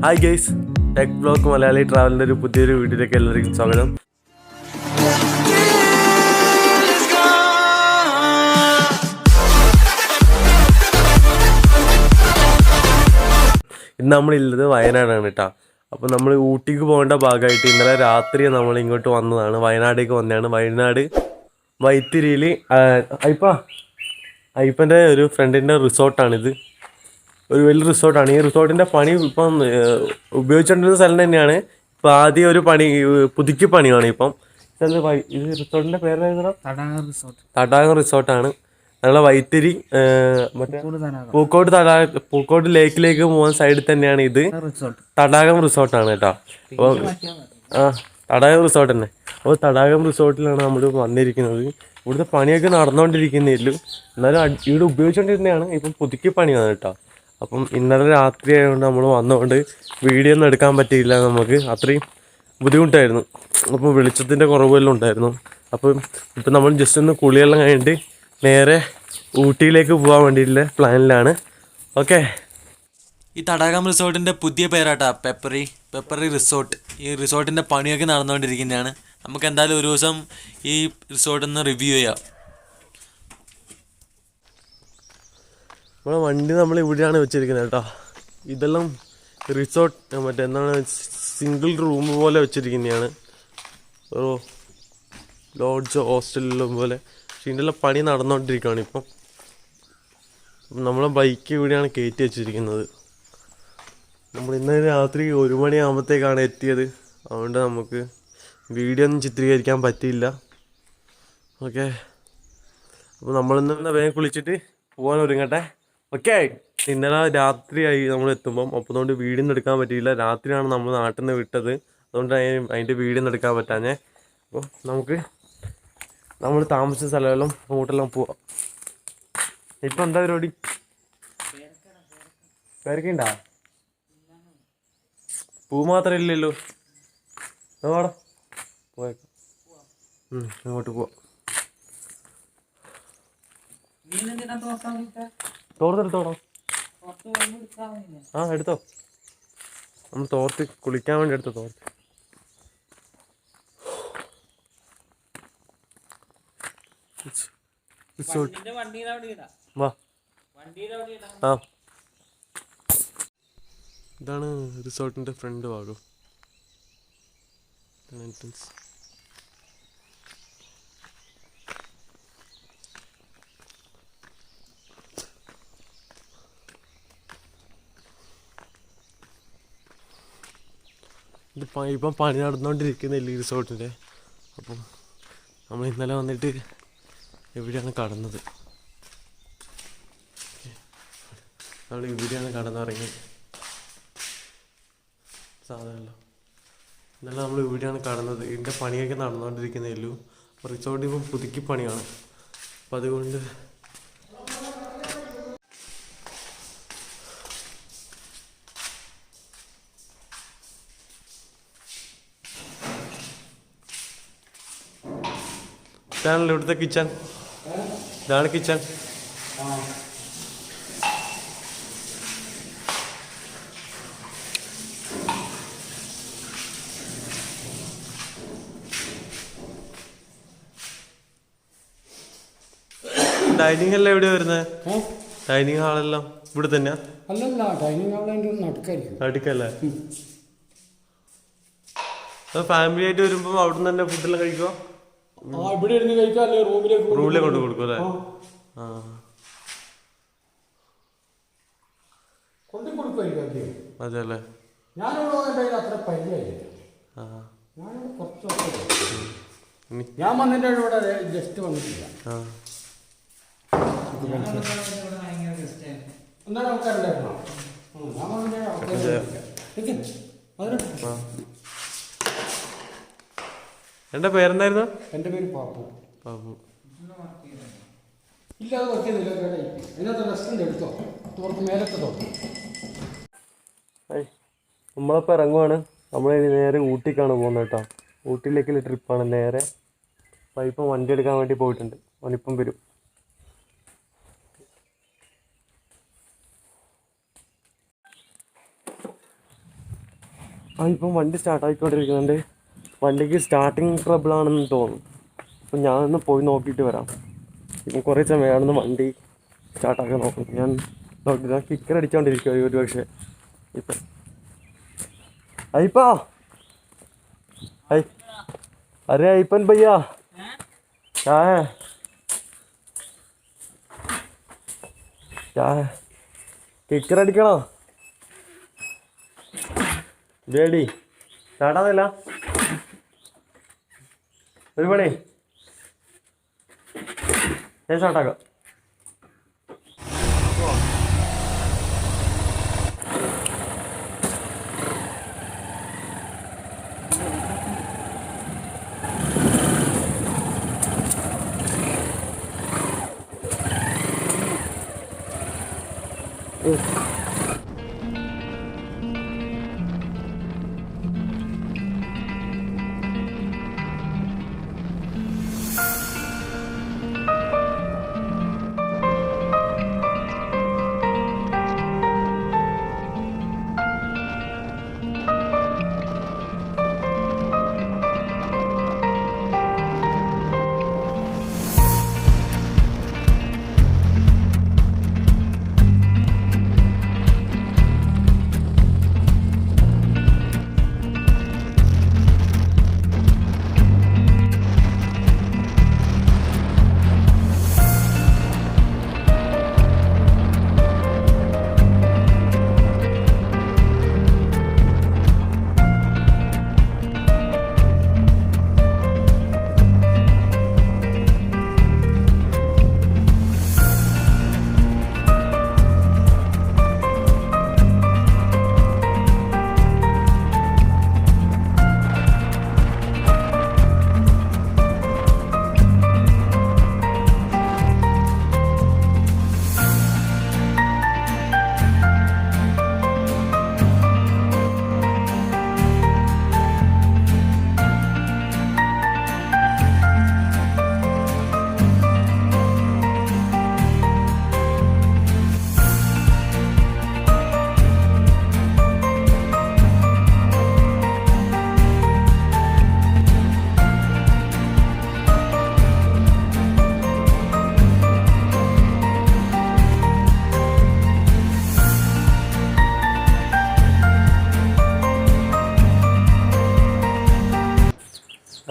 Hi guys, tech blog Malayali ട്രാവലിൻ്റെ ഒരു പുതിയൊരു വീഡിയോയിലേക്ക് എല്ലാവർക്കും സ്വാഗതം. ഇന്ന് നമ്മളുള്ളത് വയനാടാണ് കേട്ടോ. അപ്പോൾ നമ്മൾ ഊട്ടിക്ക് പോകേണ്ട ഭാഗമായിട്ട് ഇന്നലെ രാത്രി നമ്മൾ ഇങ്ങോട്ട് വന്നതാണ്. വയനാടേക്ക് വന്നതാണ്. വയനാട് വൈത്തിരിയിൽ അയ്യപ്പൻ്റെ ഒരു ഫ്രണ്ടിൻ്റെ റിസോർട്ടാണിത്. ഒരു വലിയ റിസോർട്ടാണ്. ഈ റിസോർട്ടിൻ്റെ പണി ഇപ്പം ഉപയോഗിച്ചുകൊണ്ടിരുന്ന സ്ഥലം തന്നെയാണ്. ഇപ്പം ആദ്യം ഒരു പണി പുതുക്കി പണിയാണ് ഇപ്പം. ഇത് റിസോർട്ടിൻ്റെ പേരായിരുന്നു തടാകം റിസോർട്ടാണ്. ഞങ്ങളെ വൈത്തിരി മറ്റേ പൂക്കോട് ലേക്കിലേക്ക് പോകാൻ സൈഡിൽ തന്നെയാണ് ഇത്. തടാകം റിസോർട്ടാണ് കേട്ടോ. അപ്പോൾ തടാകം റിസോർട്ട് തന്നെ. അപ്പോൾ തടാകം റിസോർട്ടിലാണ് നമ്മൾ വന്നിരിക്കുന്നത്. ഇവിടുത്തെ പണിയൊക്കെ നടന്നുകൊണ്ടിരിക്കുന്നില്ല, എന്നാലും ഇവിടെ ഉപയോഗിച്ചുകൊണ്ടിരുന്നതാണ്. ഇപ്പം പുതുക്കി പണിയാണ് കേട്ടോ. അപ്പം ഇന്നലെ രാത്രി ആയതുകൊണ്ട് നമ്മൾ വന്നതുകൊണ്ട് വീഡിയോ ഒന്നും എടുക്കാൻ പറ്റിയില്ല. നമുക്ക് അത്രയും ബുദ്ധിമുട്ടായിരുന്നു. അപ്പോൾ വെളിച്ചത്തിൻ്റെ കുറവെല്ലാം ഉണ്ടായിരുന്നു. അപ്പം ഇപ്പം നമ്മൾ ജസ്റ്റ് ഒന്ന് കുളിയെല്ലാം കഴിഞ്ഞിട്ട് നേരെ ഊട്ടിയിലേക്ക് പോകാൻ വേണ്ടിയിട്ടുള്ള പ്ലാനിലാണ്. ഓക്കെ, ഈ തടാകം റിസോർട്ടിൻ്റെ പുതിയ പേരാട്ടാ പെപ്പറി റിസോർട്ട്. ഈ റിസോർട്ടിൻ്റെ പണിയൊക്കെ നടന്നുകൊണ്ടിരിക്കുന്നതാണ്. നമുക്ക് എന്തായാലും ഒരു ദിവസം ഈ റിസോർട്ടിൽ നിന്ന് റിവ്യൂ ചെയ്യാം. നമ്മളെ വണ്ടി നമ്മൾ ഇവിടെയാണ് വെച്ചിരിക്കുന്നത് കേട്ടോ. ഇതെല്ലാം റിസോർട്ട് മറ്റേ എന്താണ് സിംഗിൾ റൂം പോലെ വെച്ചിരിക്കുന്നതാണ്. ഒരു ലോഡ്ജ് ഹോസ്റ്റലിലും പോലെ. പക്ഷേ ഇതിൻ്റെ എല്ലാം പണി നടന്നുകൊണ്ടിരിക്കുകയാണ് ഇപ്പം. നമ്മളെ ബൈക്ക് ഇവിടെയാണ് കയറ്റി വെച്ചിരിക്കുന്നത്. നമ്മൾ ഇന്നലെ രാത്രി 1 മണിയാകുമ്പോഴത്തേക്കാണ് എത്തിയത്. അതുകൊണ്ട് നമുക്ക് വീഡിയോ ഒന്നും ചിത്രീകരിക്കാൻ പറ്റിയില്ല. ഓക്കെ, അപ്പോൾ നമ്മളിന്ന് വേഗം കുളിച്ചിട്ട് പോകാൻ ഒരുങ്ങട്ടെ. ഓക്കെ, ഇന്നലെ രാത്രിയായി നമ്മൾ എത്തുമ്പം. അപ്പോൾ അതുകൊണ്ട് വീഡിയോ ഒന്നും എടുക്കാൻ പറ്റിയില്ല. രാത്രിയാണ് നമ്മൾ നാട്ടിൽ നിന്ന് വിട്ടത്. അതുകൊണ്ട് അതിൻ്റെ വീഡിയോ ഒന്നും എടുക്കാൻ പറ്റാഞ്ഞേ. അപ്പോൾ നമ്മൾ താമസിച്ച സ്ഥലമെല്ലാം അങ്ങോട്ടെല്ലാം പോവാം. ഇപ്പം എന്താ പരിപാടി? പേരക്കുണ്ടാ? പൂ മാത്രമേ ഇല്ലല്ലോ. വാടാ പോയേക്കാം. അങ്ങോട്ട് പോവാം. തോർത്തെടുത്തോടോ. എടുത്തോ. നമ്മൾ തോർത്ത് കുളിക്കാൻ വേണ്ടി എടുത്തോ തോർത്ത്. വാ. ഇതാണ് റിസോർട്ടിൻ്റെ ഫ്രണ്ട് ഭാഗം. എൻട്രൻസ്. ഇപ്പം പണി നടന്നുകൊണ്ടിരിക്കുന്നില്ല ഈ റിസോർട്ടിൻ്റെ. അപ്പം നമ്മൾ ഇന്നലെ വന്നിട്ട് എവിടെയാണ് കടന്നത്? നമ്മൾ ഇവിടെയാണ് കടന്നിറങ്ങി. സാധനമല്ലോ. ഇന്നലെ നമ്മൾ ഇവിടെയാണ് കടന്നത്. ഇതിൻ്റെ പണിയൊക്കെ നടന്നുകൊണ്ടിരിക്കുന്നില്ലൂ. അപ്പോൾ റിസോർട്ട് ഇപ്പം പുതുക്കി പണിയാണ്. അപ്പം അതുകൊണ്ട് ഇതാണല്ലോ ഇവിടുത്തെ കിച്ചൺ. ഇതാണ് കിച്ചൺ. ഡൈനിങ് എല്ലാം എവിടെയാ വരുന്നത്? ഡൈനിങ് ഹാളെല്ലാം ഇവിടെ തന്നെയാ? അല്ലല്ല, ഡൈനിങ് ഹാളിൻ്റെ നടുക്കല്ലേ? ഫാമിലി ആയിട്ട് വരുമ്പോൾ അവിടെ നിന്ന് തന്നെ ഫുഡെല്ലാം കഴിക്കുമോ? ഇവിടെ ഇരുന്ന് കഴിക്കാം, അല്ലെങ്കിൽ റൂമിലേക്ക് കൊണ്ട് കൊടുക്കും അല്ലേ? അതെ അല്ലേ? ഞാൻ വന്നിട്ട് ഇവിടെ ജസ്റ്റ് വന്നിട്ടില്ല. എന്താണ് ആൾക്കാരുണ്ടായിരുന്നോ? ഞാൻ വന്നിട്ട് എൻ്റെ പേരെന്തായിരുന്നു? എൻ്റെ പേര് പാപ്പു. ഇല്ല, അത് വർക്ക് ചെയ്തില്ല. അതിനകത്ത് റെസ്റ്റോറൻറ്റ് എടുത്തോ, തോർത്ത് മേലത്തെ തോർത്ത്. നമ്മളിപ്പോൾ ഇറങ്ങുവാണ്. നമ്മൾ നേരെ ഊട്ടിക്കാണ് പോകുന്നത് കേട്ടോ. ഊട്ടിയിലേക്കുള്ള ട്രിപ്പാണ് നേരെ. അപ്പം ഇപ്പം വണ്ടി എടുക്കാൻ വേണ്ടി പോയിട്ടുണ്ട്. അവനിപ്പം വരും. ഇപ്പം വണ്ടി സ്റ്റാർട്ടായിക്കൊണ്ടിരിക്കുന്നുണ്ട്. വണ്ടിക്ക് സ്റ്റാർട്ടിങ് ട്രബിൾ ആണെന്ന് തോന്നുന്നു. അപ്പം ഞാനൊന്ന് പോയി നോക്കിയിട്ട് വരാം. ഇപ്പം കുറേ സമയമാണെന്ന് വണ്ടി സ്റ്റാർട്ടാക്കാൻ നോക്കും. ഞാൻ നോക്കിയിട്ട് കിക്കർ അടിച്ചുകൊണ്ടിരിക്കുക ഒരു പക്ഷേ ഇപ്പം. അയ്യപ്പാ अरे आईपन भैया क्या है കിക്കർ അടിക്കണോ? വേടി സ്റ്റാർട്ടാകുന്നില്ല. ഒരു പണി ഞാൻ സ്റ്റാർട്ടാക്കാം.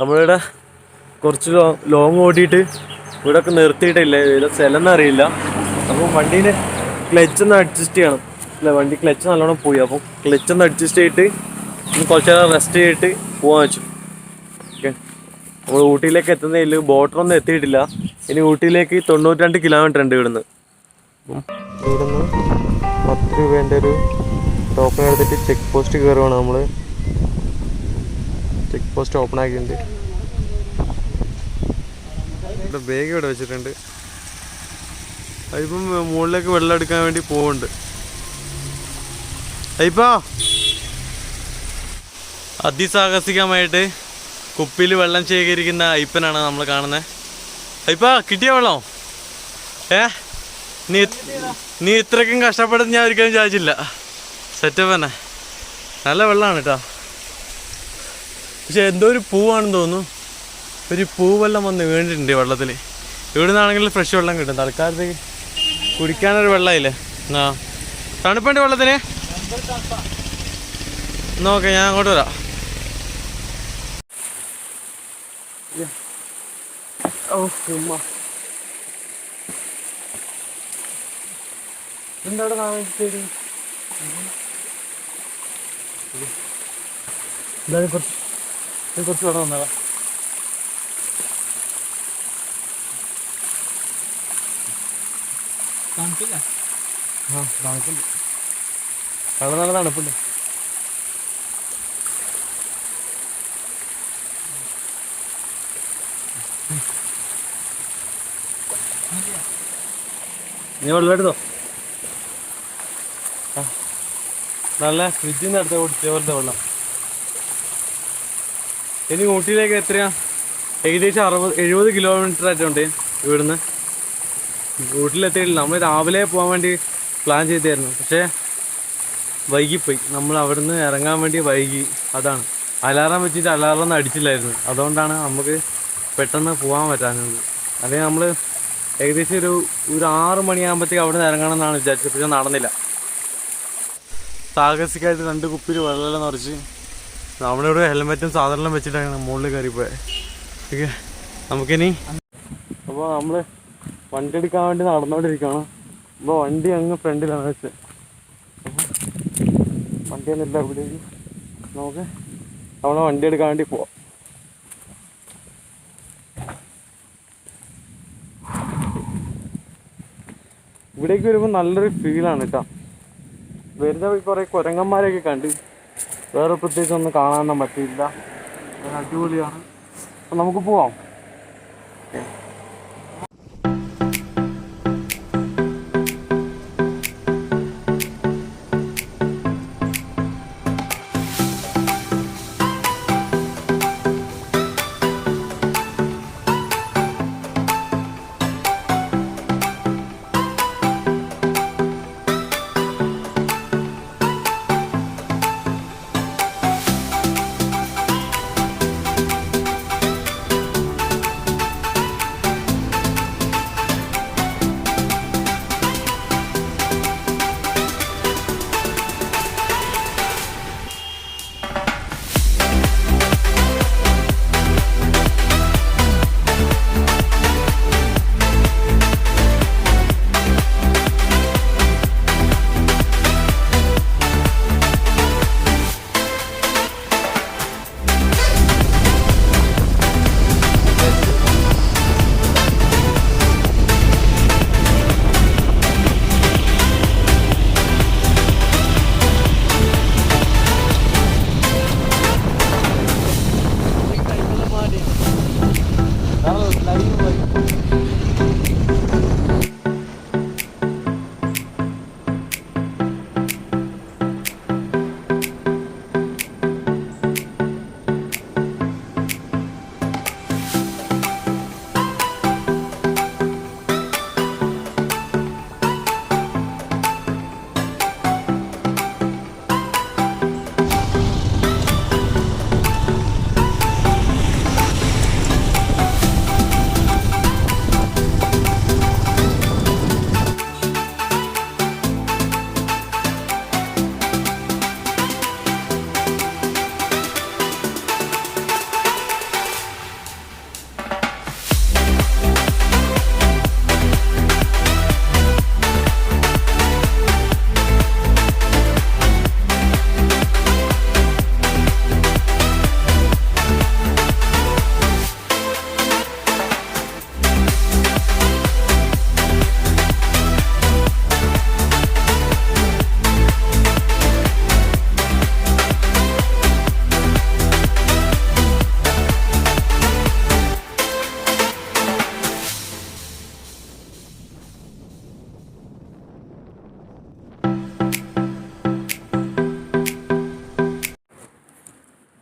നമ്മളിവിടെ കുറച്ച് ലോങ് ഓടിയിട്ട് ഇവിടെ ഒക്കെ നിർത്തിയിട്ടില്ല. ഇവിടെ സ്ഥലം അറിയില്ല. അപ്പം വണ്ടീൻ്റെ ക്ലച്ചൊന്ന് അഡ്ജസ്റ്റ് ചെയ്യണം. അല്ല, വണ്ടി ക്ലച്ച് നല്ലോണം പോയി. അപ്പം ക്ലച്ചൊന്ന് അഡ്ജസ്റ്റ് ചെയ്തിട്ട് കുറച്ച് നേരം റെസ്റ്റ് ചെയ്തിട്ട് പോകാൻ വെച്ചു. ഓക്കെ, നമ്മൾ ഊട്ടിയിലേക്ക് എത്തുന്നതിൽ ബോട്ടറൊന്നും എത്തിയിട്ടില്ല. ഇനി ഊട്ടിയിലേക്ക് 92 കിലോമീറ്റർ ഉണ്ട് ഇവിടുന്ന്. ഇവിടുന്ന് 10 രൂപേൻ്റെ ഒരു ടോക്കൺ എടുത്തിട്ട് ചെക്ക് പോസ്റ്റ് കയറുവാണ് നമ്മൾ. ചെക്ക് പോസ്റ്റ് ഓപ്പൺ ആക്കിയിട്ടുണ്ട്. ഇവിടെ ബാഗ് ഇവിടെ വെച്ചിട്ടുണ്ട്. അതിപ്പം മുകളിലേക്ക് വെള്ളം എടുക്കാൻ വേണ്ടി പോകുന്നുണ്ട്. അതിപ്പാ അതിസാഹസികമായിട്ട് കുപ്പിയിൽ വെള്ളം ശേഖരിക്കുന്ന അയ്പ്പനാണ് നമ്മൾ കാണുന്നത്. അയ്പ്പാ, കിട്ടിയ വെള്ളം? നീ ഇത്രയ്ക്കും കഷ്ടപ്പെടുന്ന ഞാൻ ഒരിക്കലും വിചാരിച്ചില്ല. സെറ്റപ്പ് തന്നെ, നല്ല വെള്ളമാണ് കേട്ടോ. പക്ഷെ എന്തോ ഒരു പൂവാണെന്ന് തോന്നുന്നു. ഒരു പൂവെല്ലാം വന്ന് വീണിട്ടുണ്ട് വെള്ളത്തിൽ. ഇവിടെ നിന്നാണെങ്കിൽ ഫ്രഷ് വെള്ളം കിട്ടും. തൽക്കാലത്തേക്ക് കുടിക്കാനൊരു വെള്ളമില്ലേ. തണുപ്പുണ്ട് വെള്ളത്തിന്. നോക്കെ, ഞാൻ അങ്ങോട്ട് വരാം. എന്താ താമസിച്ചത്? എന്തായാലും കുറച്ച് വെള്ളം വന്നതാ. തണുപ്പില്ല? തണുപ്പുണ്ട്. വെള്ളം നല്ല തണുപ്പുണ്ട്. നീ വെള്ളം എടുത്തോ? നല്ല ഫ്രിഡ്ജിൽ നിന്ന് എടുത്ത് കുടിച്ച പോലത്തെ വെള്ളം. ഇനി ഊട്ടിയിലേക്ക് എത്രയാ? ഏകദേശം 60-70 കിലോമീറ്റർ ആയിട്ടുണ്ട് ഇവിടുന്ന്. ഊട്ടിയിലെത്തിയിട്ടില്ല. നമ്മൾ രാവിലെ പോകാൻ വേണ്ടി പ്ലാൻ ചെയ്തായിരുന്നു. പക്ഷേ വൈകിപ്പോയി. നമ്മൾ അവിടുന്ന് ഇറങ്ങാൻ വേണ്ടി വൈകി. അതാണ് അലാറം വെച്ചിട്ട് അലാറം ഒന്നും അടിച്ചില്ലായിരുന്നു. അതുകൊണ്ടാണ് നമുക്ക് പെട്ടെന്ന് പോകാൻ പറ്റാഞ്ഞത്. അല്ലെങ്കിൽ നമ്മൾ ഏകദേശം ഒരു 6 മണിയാകുമ്പോഴത്തേക്ക് അവിടെ നിന്ന് ഇറങ്ങണം എന്നാണ് വിചാരിച്ചത്. പക്ഷെ നടന്നില്ല. സാഹസികമായിട്ട് 2 കുപ്പിയിൽ വെള്ളം നിറച്ച് നമ്മളിവിടെ ഹെൽമെറ്റും സാധാരണ വെച്ചിട്ടാണ് മുകളിൽ കയറിപ്പോയത്. ഓക്കെ, നമുക്കിനി അപ്പോൾ നമ്മൾ വണ്ടി എടുക്കാൻ വേണ്ടി നടന്നുകൊണ്ടിരിക്കുകയാണ്. അപ്പോൾ വണ്ടി അങ്ങ് ഫ്രണ്ടിലാണ് വെച്ചത്. വണ്ടിയൊന്നുമില്ല ഇവിടേക്ക്. നമുക്ക് നമ്മളെ വണ്ടി എടുക്കാൻ വേണ്ടി പോവാം. ഇവിടേക്ക് വരുമ്പോൾ നല്ലൊരു ഫീലാണ് കേട്ടോ. വരുന്ന കുറേ കുരങ്ങന്മാരെയൊക്കെ കണ്ട് വേറെ പ്രത്യേകിച്ച് ഒന്നും കാണാനൊന്നും പറ്റിയില്ല. അടിപൊളിയാണ്. അപ്പം നമുക്ക് പോവാം.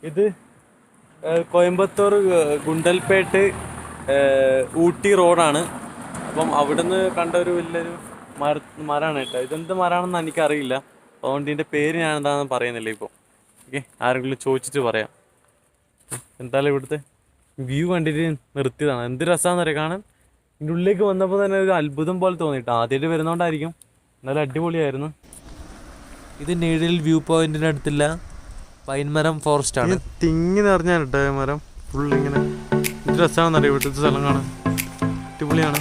ഇത് കോയമ്പത്തൂർ ഗുണ്ടൽപേട്ട് ഊട്ടി റോഡാണ്. അപ്പം അവിടുന്ന് കണ്ട ഒരു വലിയൊരു മരമാണ് കേട്ടോ. ഇതെന്ത് മരമാണെന്ന് എനിക്കറിയില്ല. അതുകൊണ്ട് ഇതിൻ്റെ പേര് ഞാൻ എന്താണെന്ന് പറയുന്നില്ല ഇപ്പോൾ. ഓക്കെ, ആരെങ്കിലും ചോദിച്ചിട്ട് പറയാം. എന്തായാലും ഇവിടുത്തെ വ്യൂ കണ്ടിട്ട് നിർത്തിയതാണ്. എന്ത് രസമാണെന്ന് അറിയാം കാണാൻ. ഇതിൻ്റെ ഉള്ളിലേക്ക് വന്നപ്പോൾ തന്നെ ഒരു അത്ഭുതം പോലെ തോന്നിയിട്ട്. ആദ്യമായിട്ട് വരുന്നതുകൊണ്ടായിരിക്കും. എന്നാലും അടിപൊളിയായിരുന്നു. ഇത് നീഴൽ വ്യൂ പോയിന്റിന് അടുത്തില്ല, പൈൻമരം ഫോറസ്റ്റ് ആണ്. തിങ്ങി നിറഞ്ഞാണ് കേട്ടോ മരം ഫുള്ളിങ്ങനെ. എന്ത് രസമാണെന്നറിയാം ഇവിടുത്തെ സ്ഥലം കാണാൻ. അടിപൊളിയാണ്.